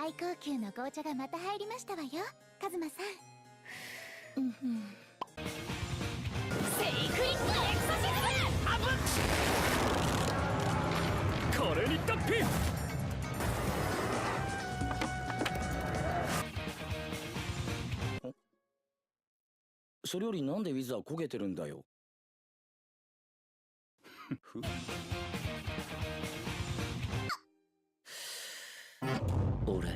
最高級の紅茶がまた入りましたわよ、カズマさん。セイクイックエクソシズム。これに脱皮。それよりなんでウィズは焦げてるんだよ。俺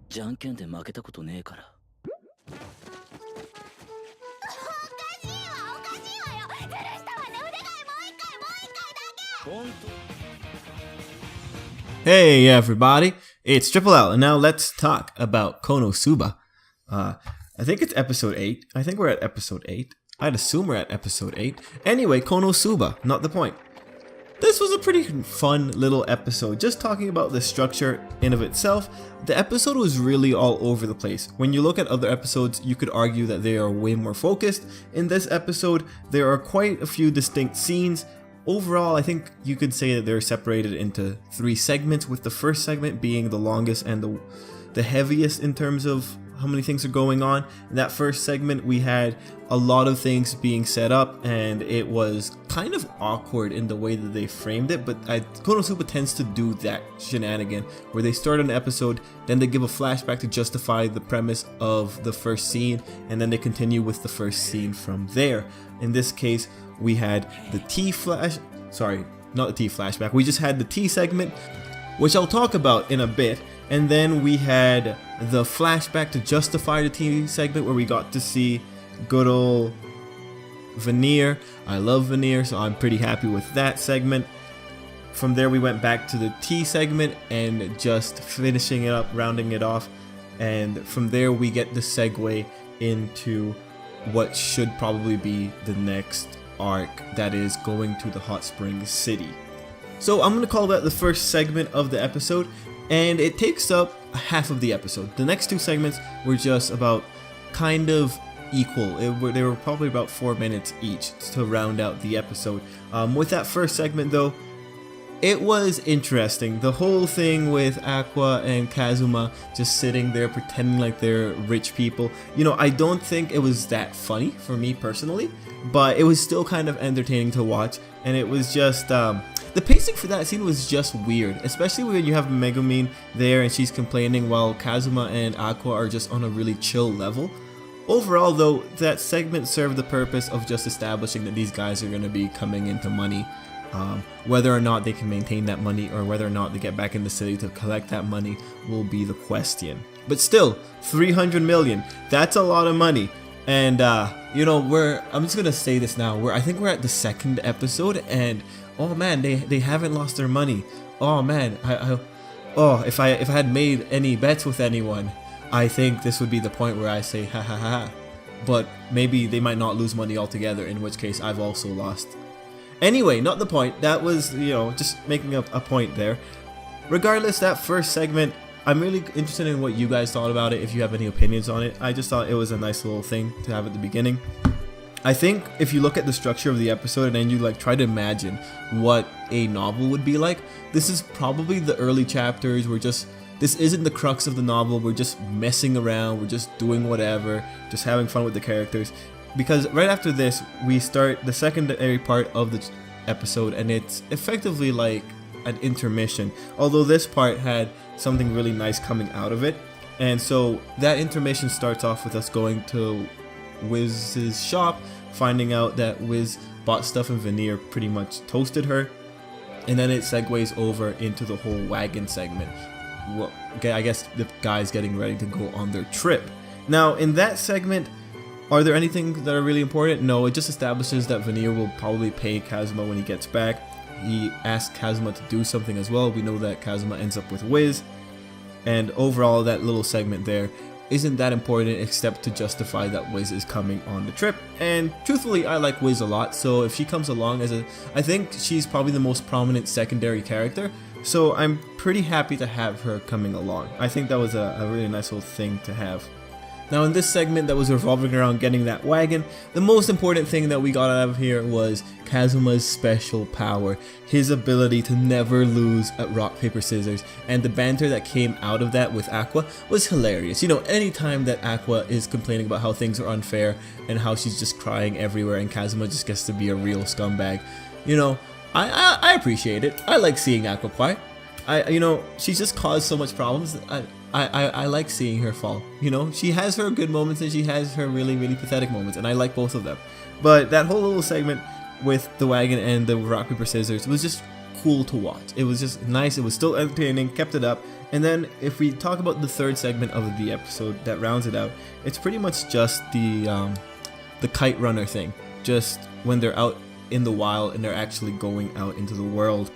じゃんけんで負けたことねえから。おかしいわおかしいわよ。ずるしたわね。お願いもう一回だけ。本当。 Hey everybody, it's Tripl-L, and now let's talk about Konosuba. I think it's episode 8. I think we're at episode 8. I'd assume we're at episode 8. Anyway, Konosuba, not the point. This was a pretty fun little episode, just talking about the structure in of itself. The episode was really all over the place. When you look at other episodes, you could argue that they are way more focused. In this episode, there are quite a few distinct scenes. Overall, I think you could say that they're separated into 3 segments, with the first segment being the longest and the heaviest in terms of how many things are going on. In that first segment, we had a lot of things being set up, and it was kind of awkward in the way that they framed it, but Konosuba tends to do that shenanigan where they start an episode, then they give a flashback to justify the premise of the first scene, and then they continue with the first scene from there. In this case, we had the not the T flashback, we just had the T segment, which I'll talk about in a bit, and then we had the flashback to justify the T segment where we got to see good old Veneer. I love Veneer, so I'm pretty happy with that segment. From there we went back to the T segment and just finishing it up, rounding it off, and from there we get the segue into what should probably be the next arc, that is going to the Hot Springs City. So I'm going to call that the first segment of the episode, and it takes up half of the episode. The next 2 segments were just about kind of equal. They were probably about 4 minutes each to round out the episode. With that first segment though, it was interesting. The whole thing with Aqua and Kazuma just sitting there pretending like they're rich people. You know, I don't think it was that funny for me personally, but it was still kind of entertaining to watch, and it was just the pacing for that scene was just weird, especially when you have Megumin there and she's complaining while Kazuma and Aqua are just on a really chill level. Overall though, that segment served the purpose of just establishing that these guys are going to be coming into money. Whether or not they can maintain that money or whether or not they get back in the city to collect that money will be the question. But still, 300 million, that's a lot of money. And you know, I'm just gonna say this now, I think we're at the 2nd episode, and oh man, they haven't lost their money. Oh man, if I had made any bets with anyone, I think this would be the point where I say ha ha ha. But maybe they might not lose money altogether, in which case I've also lost. Anyway, not the point. That was, you know, just making a point there. Regardless, that first segment, I'm really interested in what you guys thought about it, if you have any opinions on it. I just thought it was a nice little thing to have at the beginning. I think if you look at the structure of the episode and then you like try to imagine what a novel would be like, this is probably the early chapters. This isn't the crux of the novel. We're just messing around. We're just doing whatever, just having fun with the characters. Because right after this, we start the secondary part of the episode, and it's effectively like an intermission. Although this part had something really nice coming out of it. And so that intermission starts off with us going to Wiz's shop, finding out that Wiz bought stuff and Veneer pretty much toasted her. And then it segues over into the whole wagon segment. Well, I guess the guys getting ready to go on their trip. Now, in that segment, are there anything that are really important? No, it just establishes that Veneer will probably pay Kazuma when he gets back. He asks Kazuma to do something as well. We know that Kazuma ends up with Wiz. And overall, that little segment there isn't that important except to justify that Wiz is coming on the trip. And truthfully, I like Wiz a lot, so if she comes along I think she's probably the most prominent secondary character. So I'm pretty happy to have her coming along. I think that was a really nice little thing to have. Now in this segment that was revolving around getting that wagon, the most important thing that we got out of here was Kazuma's special power, his ability to never lose at rock, paper, scissors, and the banter that came out of that with Aqua was hilarious. You know, anytime that Aqua is complaining about how things are unfair and how she's just crying everywhere and Kazuma just gets to be a real scumbag, you know, I appreciate it. I like seeing Aqua cry. You know, she's just caused so much problems. I like seeing her fall. You know, she has her good moments and she has her really, really pathetic moments, and I like both of them. But that whole little segment with the wagon and the rock, paper, scissors was just cool to watch. It was just nice. It was still entertaining, kept it up. And then if we talk about the third segment of the episode that rounds it out, it's pretty much just the kite runner thing. Just when they're out in the wild and they're actually going out into the world.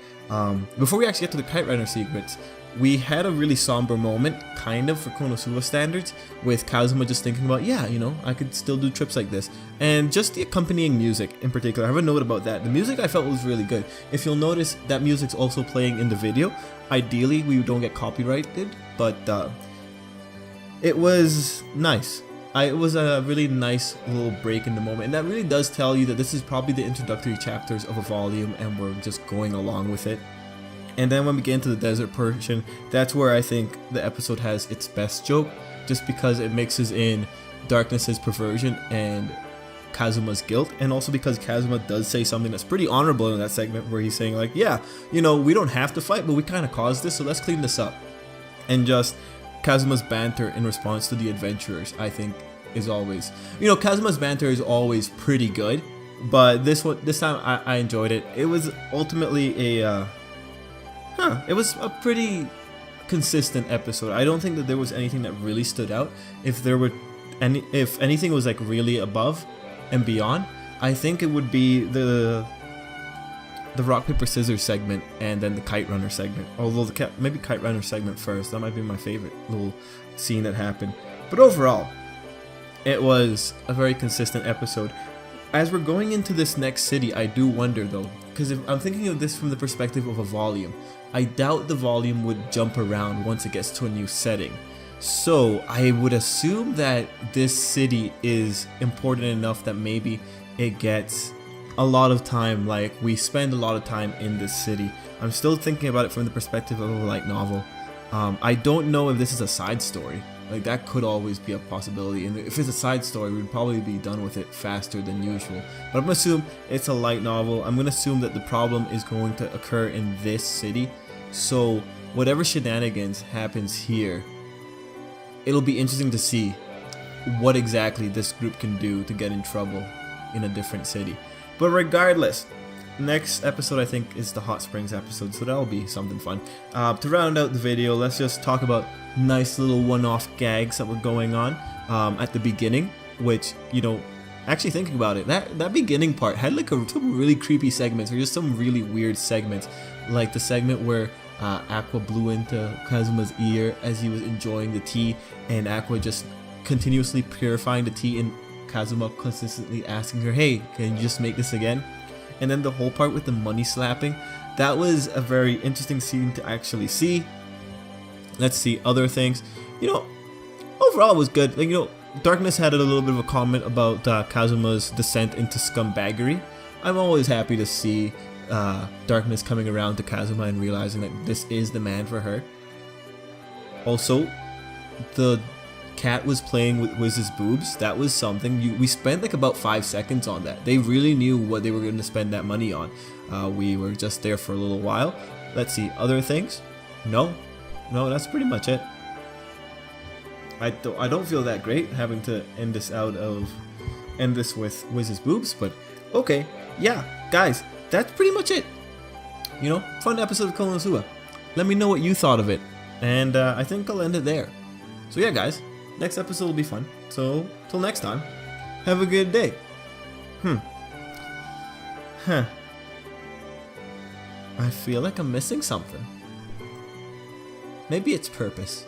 Before we actually get to the kite runner secrets, we had a really somber moment, kind of, for Konosuba standards, with Kazuma just thinking about, yeah, you know, I could still do trips like this. And just the accompanying music in particular, I have a note about that. The music I felt was really good. If you'll notice, that music's also playing in the video. Ideally, we don't get copyrighted, but it was nice. It was a really nice little break in the moment, and that really does tell you that this is probably the introductory chapters of a volume and we're just going along with it. And then when we get into the desert portion, that's where I think the episode has its best joke, just because it mixes in Darkness's perversion and Kazuma's guilt, and also because Kazuma does say something that's pretty honorable in that segment where he's saying like, yeah, you know, we don't have to fight, but we kind of caused this, so let's clean this up. And just Kazuma's banter in response to the adventurers, I think, is always, you know, Kazuma's banter is always pretty good, but this time I enjoyed it. It was ultimately it was a pretty consistent episode. I don't think that there was anything that really stood out. If anything was like really above and beyond, I think it would be the rock, paper, scissors segment and then the kite runner segment. Although maybe kite runner segment first. That might be my favorite little scene that happened. But overall, it was a very consistent episode. As we're going into this next city, I do wonder though, because if I'm thinking of this from the perspective of a volume, I doubt the volume would jump around once it gets to a new setting. So I would assume that this city is important enough that maybe it gets a lot of time, like we spend a lot of time in this city. I'm still thinking about it from the perspective of a light novel. I don't know if this is a side story. Like that could always be a possibility, and if it's a side story, we'd probably be done with it faster than usual. But I'm gonna assume it's a light novel. I'm gonna assume that the problem is going to occur in this city, so whatever shenanigans happens here, it'll be interesting to see what exactly this group can do to get in trouble in a different city. But regardless, next episode I think is the hot springs episode, so that'll be something fun. To round out the video, let's just talk about nice little one-off gags that were going on at the beginning, which, you know, actually thinking about it, that beginning part had like some really creepy segments, or just some really weird segments, like the segment where Aqua blew into Kazuma's ear as he was enjoying the tea, and Aqua just continuously purifying the tea, and Kazuma consistently asking her, hey, can you just make this again? And then the whole part with the money slapping, that was a very interesting scene to actually see. Let's see other things. You know, overall it was good. Like, you know, Darkness had a little bit of a comment about Kazuma's descent into scumbaggery. I'm always happy to see Darkness coming around to Kazuma and realizing that this is the man for her. Also, the cat was playing with Wiz's boobs. That was something. We spent like about 5 seconds on that. They really knew what they were going to spend that money on. We were just there for a little while. Let's see, other things? No, that's pretty much it. I don't feel that great having to end this with Wiz's boobs, but okay, yeah, guys, that's pretty much it. You know, fun episode of Konosuba. Let me know what you thought of it, and I think I'll end it there. So yeah, guys, next episode will be fun. So till next time, have a good day. I feel like I'm missing something. Maybe it's purpose.